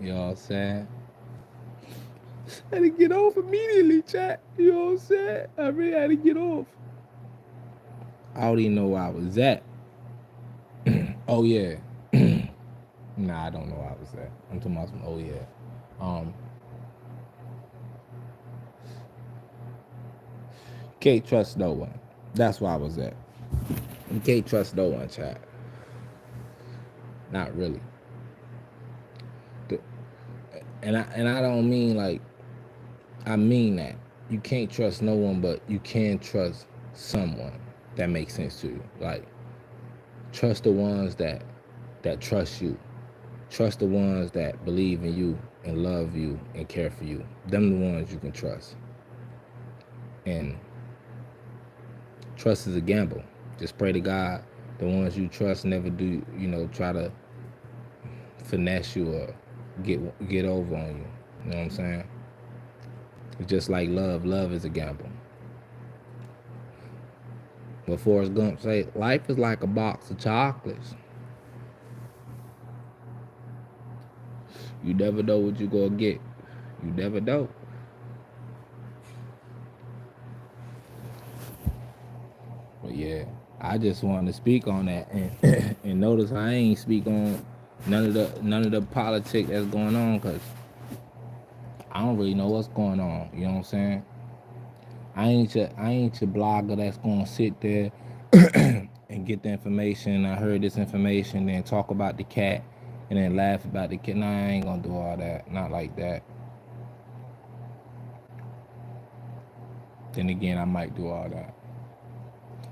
You know what I'm saying? I had to get off immediately, chat. You know what I'm saying? I really had to get off. I don't even know where I was at. Oh yeah. Nah, I don't know where I was at. I'm talking about some oh yeah. Um can't trust no one. That's where I was at. You can't trust no one, chat. Not really. The- and I don't mean like I mean that. You can't trust no one, but you can trust someone. That makes sense to you. Like trust the ones that trust you. Trust the ones that believe in you and love you and care for you. Them the ones you can trust. And trust is a gamble. Just pray to God the ones you trust never do, try to finesse you or get over on you. You know what I'm saying? It's just like love. Love is a gamble. But Forrest Gump say life is like a box of chocolates. You never know what you gonna get. You never know. But yeah, I just wanted to speak on that and and notice I ain't speak on none of the politics that's going on because I don't really know what's going on. You know what I'm saying? I ain't your blogger that's gonna sit there and get the information. I heard this information, then talk about the cat, and then laugh about the cat. Nah, I ain't gonna do all that. Not like that. Then again, I might do all that.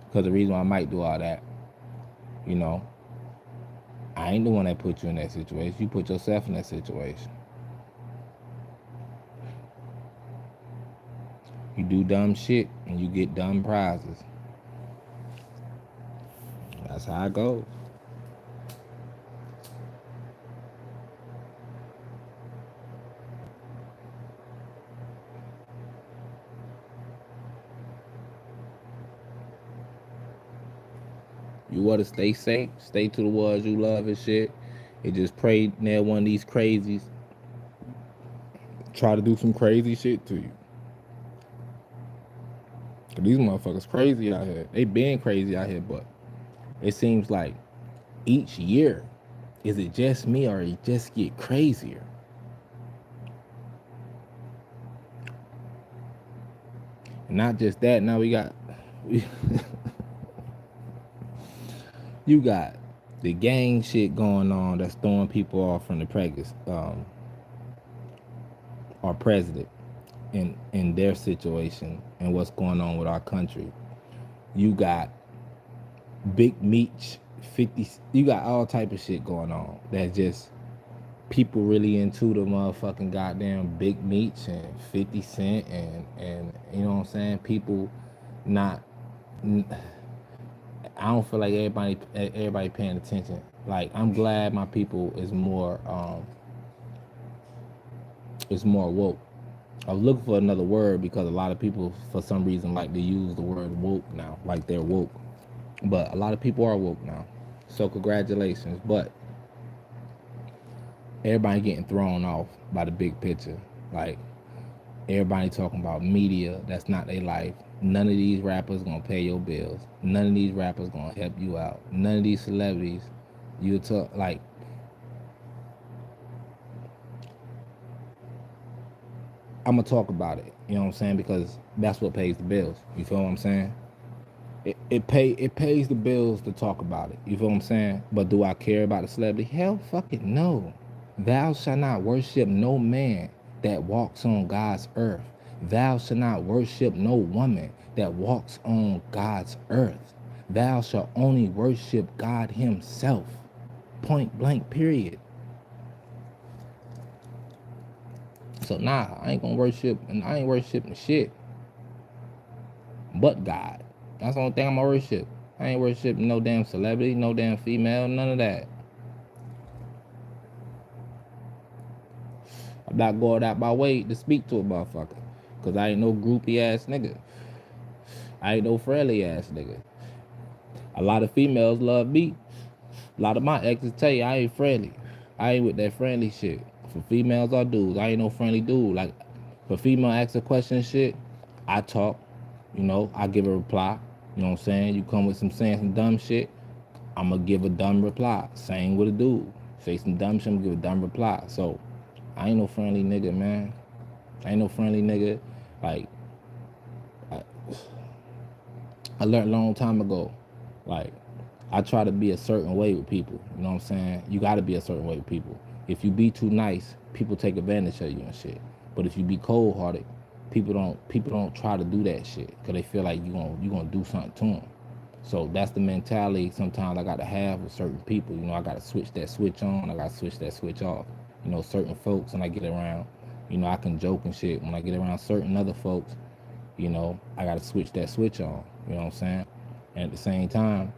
Because the reason why I might do all that, you know, I ain't the one that put you in that situation. You put yourself in that situation. You do dumb shit and you get dumb prizes. That's how it goes. You want to stay safe, stay to the ones you love and shit. And just pray near one of these crazies try to do some crazy shit to you. Cause these motherfuckers crazy out here. They been crazy out here, but it seems like each year, is it just me or it just get crazier? And not just that, now you got the gang shit going on that's throwing people off from the practice, our president in their situation and what's going on with our country. You got Big Meech 50, you got all type of shit going on that just people really into the motherfucking goddamn Big Meech and 50 Cent and you know what I'm saying? People not I don't feel like everybody paying attention. Like I'm glad my people is more woke. I was looking for another word because a lot of people for some reason like to use the word woke now, like they're woke. But a lot of people are woke now. So congratulations. But everybody getting thrown off by the big picture. Like everybody talking about media, that's not their life. None of these rappers gonna pay your bills. None of these rappers gonna help you out. None of these celebrities, you talk like I'm gonna talk about it. You know what I'm saying? Because that's what pays the bills. You feel what I'm saying? It pays the bills to talk about it. You feel what I'm saying? But do I care about the celebrity? Hell fucking no. Thou shalt not worship no man that walks on God's earth. Thou shalt not worship no woman that walks on God's earth. Thou shalt only worship God Himself. Point blank, period. So nah, I ain't gonna worship and I ain't worshiping shit but God. That's the only thing I'm gonna worship. I ain't worshiping no damn celebrity, no damn female, none of that. I'm not going out my way to speak to a motherfucker. Cause I ain't no groupie ass nigga. I ain't no friendly ass nigga. A lot of females love me. A lot of my exes tell you I ain't friendly. I ain't with that friendly shit. For females or dudes, I ain't no friendly dude. Like, for female asks a question and shit, I talk. You know, I give a reply. You know what I'm saying? You come with some dumb shit, I'm gonna give a dumb reply. Same with a dude. Say some dumb shit, I'm gonna give a dumb reply. So I ain't no friendly nigga, man. I ain't no friendly nigga. Like, I, I learned a long time ago. Like, I try to be a certain way with people. You know what I'm saying? You gotta be a certain way with people. If you be too nice, people take advantage of you and shit. But if you be cold hearted, people don't try to do that shit because they feel like you gonna do something to them. So that's the mentality sometimes I gotta have with certain people. You know, I gotta switch that switch on, I gotta switch that switch off. You know, certain folks when I get around, you know, I can joke and shit. When I get around certain other folks, you know, I gotta switch that switch on. You know what I'm saying? And at the same time,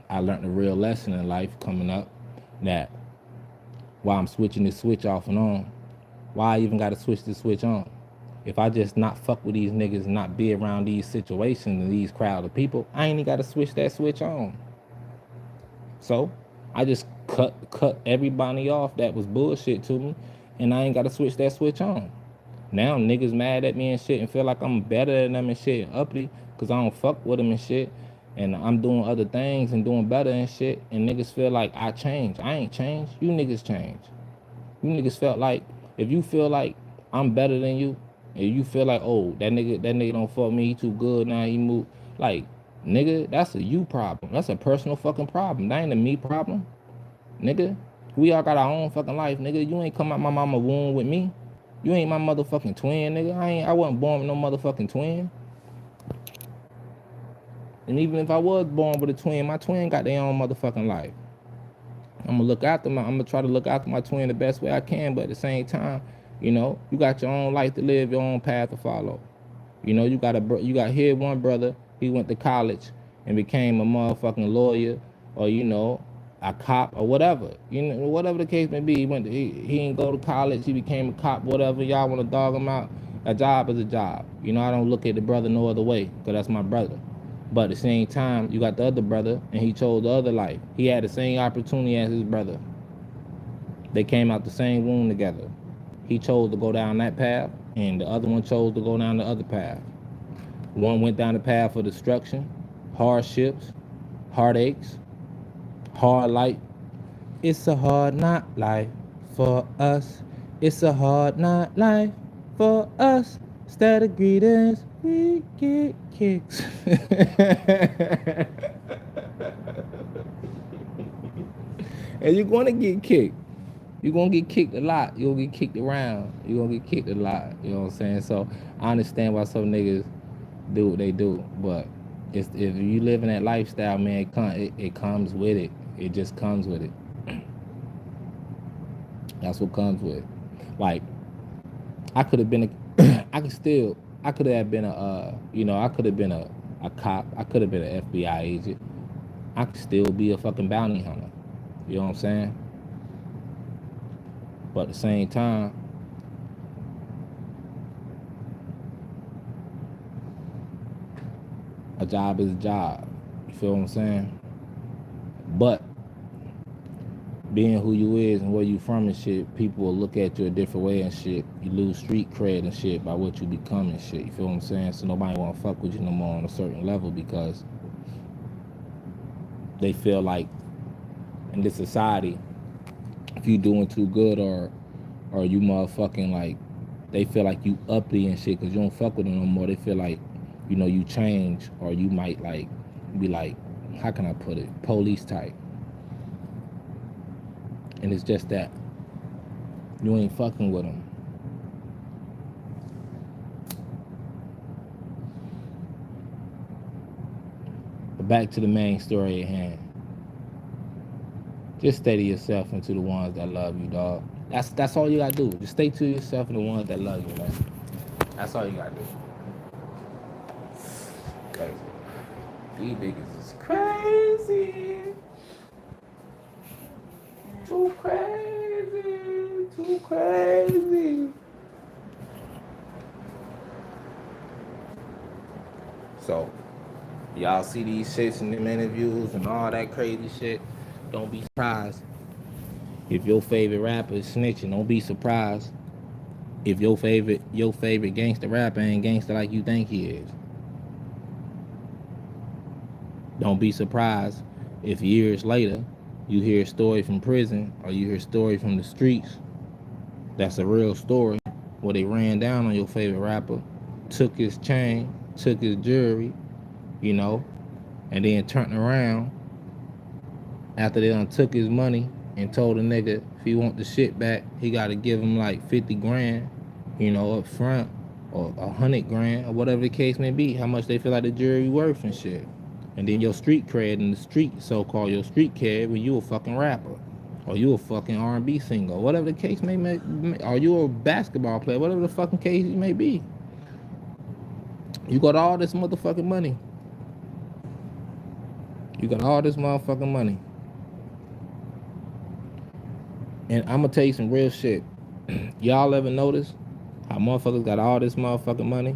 I learned a real lesson in life coming up that while I'm switching this switch off and on, why I even gotta switch the switch on? If I just not fuck with these niggas and not be around these situations and these crowd of people, I ain't even gotta switch that switch on. So I just cut everybody off that was bullshit to me, and I ain't gotta switch that switch on. Now niggas mad at me and shit and feel like I'm better than them and shit, uppity, cause I don't fuck with them and shit, and I'm doing other things and doing better and shit, and niggas feel like I changed. I ain't changed. You niggas changed. You niggas felt like, if you feel like I'm better than you, and you feel like, oh, that nigga don't fuck me, he too good now, he moved. Like, nigga, that's a you problem. That's a personal fucking problem. That ain't a me problem. Nigga, we all got our own fucking life, nigga. You ain't come out my mama womb with me. You ain't my motherfucking twin, nigga. I wasn't born with no motherfucking twin. And even if I was born with a twin, my twin got their own motherfucking life. I'm gonna try to look after my twin the best way I can, but at the same time, you know, you got your own life to live, your own path to follow. You know, you got here one brother, he went to college and became a motherfucking lawyer, or you know, a cop or whatever. You know, whatever the case may be, he didn't go to college, he became a cop, whatever. Y'all wanna dog him out? A job is a job. You know, I don't look at the brother no other way, because that's my brother. But at the same time, you got the other brother, and he chose the other life. He had the same opportunity as his brother. They came out the same womb together. He chose to go down that path, and the other one chose to go down the other path. One went down the path of destruction, hardships, heartaches, hard life. It's a hard not life for us. It's a hard not life for us. Instead of greetings, we get kicks. And you're gonna get kicked. You're gonna get kicked a lot. You're gonna get kicked around. You're gonna get kicked a lot. You know what I'm saying? So I understand why some niggas do what they do, but if you live in that lifestyle, man, it comes with it. It just comes with it. That's what comes with it. Like, I could have been I could have been I could have been a cop. I could have been an FBI agent. I could still be a fucking bounty hunter. You know what I'm saying? But at the same time, a job is a job. You feel what I'm saying? But being who you is and where you from and shit, people will look at you a different way and shit. You lose street cred and shit by what you become and shit. You feel what I'm saying? So nobody wanna fuck with you no more on a certain level because they feel like in this society, if you doing too good or you motherfucking like, they feel like you uppity and shit because you don't fuck with them no more. They feel like, you know, you change or you might like be like, how can I put it? Police type. And it's just that you ain't fucking with them. But back to the main story at hand. Just stay to yourself and to the ones that love you, dog. That's all you gotta do. Just stay to yourself and the ones that love you, man. That's all you gotta do. Crazy. These niggas is crazy. Too crazy. Too crazy. So, y'all see these shits in them interviews and all that crazy shit. Don't be surprised If your favorite rapper is snitching, don't be surprised if your favorite gangster rapper ain't gangster like you think he is. Don't be surprised if years later you hear a story from prison or you hear a story from the streets that's a real story where they ran down on your favorite rapper, took his chain, took his jewelry, you know, and then turned around after they done took his money and told the nigga if he want the shit back, he gotta give him like 50 grand, you know, up front, or 100 grand, or whatever the case may be, how much they feel like the jewelry worth and shit. And then your street cred in the street, so-called your street cred, when you a fucking rapper, or you a fucking R&B singer, or whatever the case may be, or you a basketball player, whatever the fucking case it may be. You got all this motherfucking money. You got all this motherfucking money. And I'm gonna tell you some real shit. Y'all ever notice how motherfuckers got all this motherfucking money?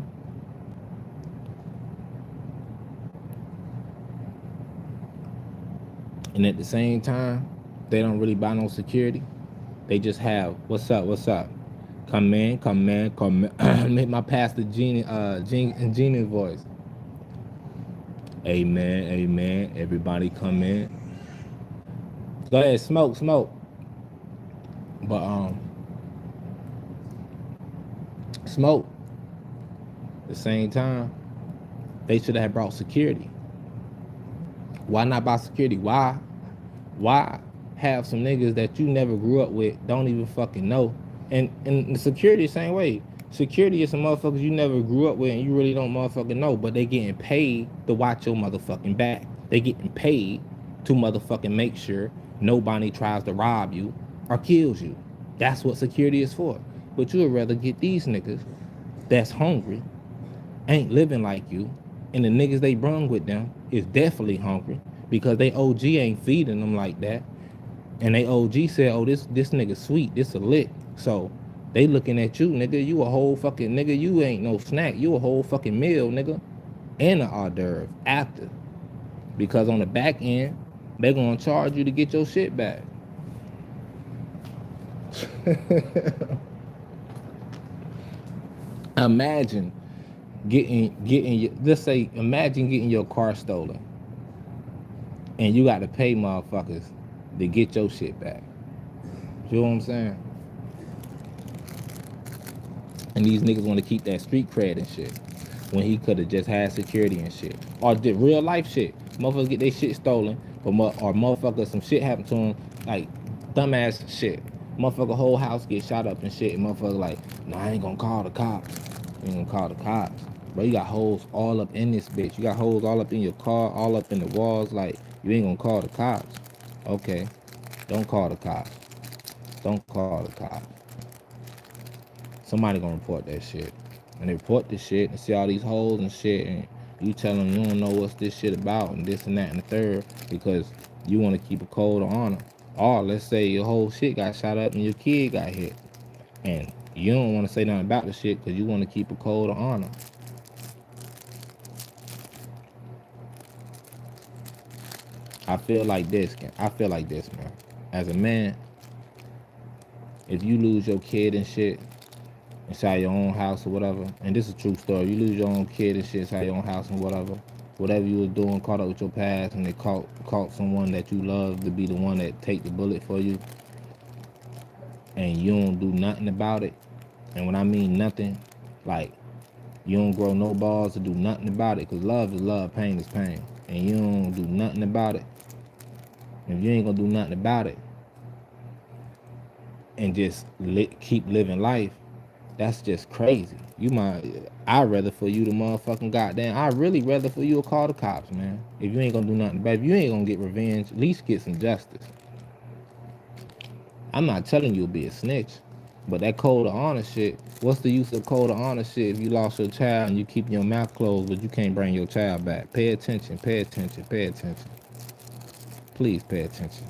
And at the same time, they don't really buy no security. They just have, what's up, what's up? Come in, come in, come in. Make my pastor Genie's voice. Amen, amen. Everybody come in. Go ahead, smoke. But smoke. At the same time, they should have brought security. Why not buy security? Why have some niggas that you never grew up with, don't even fucking know? And the security the same way. Security is some motherfuckers you never grew up with and you really don't motherfucking know, but they getting paid to watch your motherfucking back. They getting paid to motherfucking make sure nobody tries to rob you or kills you. That's what security is for. But you would rather get these niggas that's hungry, ain't living like you, and the niggas they brung with them is definitely hungry because they OG ain't feeding them like that. And they OG said, oh, this nigga sweet, this a lick. So they looking at you, nigga, you a whole fucking nigga, you ain't no snack, you a whole fucking meal, nigga, and an hors d'oeuvre after. Because on the back end, they gonna charge you to get your shit back. Imagine imagine getting your car stolen and you got to pay motherfuckers to get your shit back. You know what I'm saying? And these niggas want to keep that street cred and shit when he could have just had security and shit, or did real life shit. Motherfuckers get their shit stolen, or motherfuckers some shit happen to them, like dumbass shit. Motherfucker whole house get shot up and shit, and motherfucker like, nah, I ain't gonna call the cops. You ain't gonna call the cops. Bro, you got holes all up in this bitch. You got holes all up in your car, all up in the walls. Like, you ain't gonna call the cops. Okay, don't call the cops. Don't call the cops. Somebody gonna report that shit. And they report this shit and see all these holes and shit, and you tell them you don't know what's this shit about and this and that and the third because you want to keep a code of honor. Or let's say your whole shit got shot up and your kid got hit, and you don't want to say nothing about the shit because you want to keep a code of honor. I feel like this, man. As a man, if you lose your kid and shit inside your own house or whatever, and this is a true story, you lose your own kid and shit inside your own house and whatever you was doing, caught up with your past, and they caught someone that you love to be the one that take the bullet for you, and you don't do nothing about it. And when I mean nothing, like you don't grow no balls to do nothing about it, because love is love, pain is pain, and you don't do nothing about it. If you ain't gonna do nothing about it and just keep living life, that's just crazy. I'd rather for you to motherfucking I'd really rather for you to call the cops, man. If you ain't gonna do nothing about it, if you ain't gonna get revenge, at least get some justice. I'm not telling you to be a snitch, but that code of honor shit, what's the use of code of honor shit if you lost your child and you keep your mouth closed but you can't bring your child back? Pay attention. Please pay attention.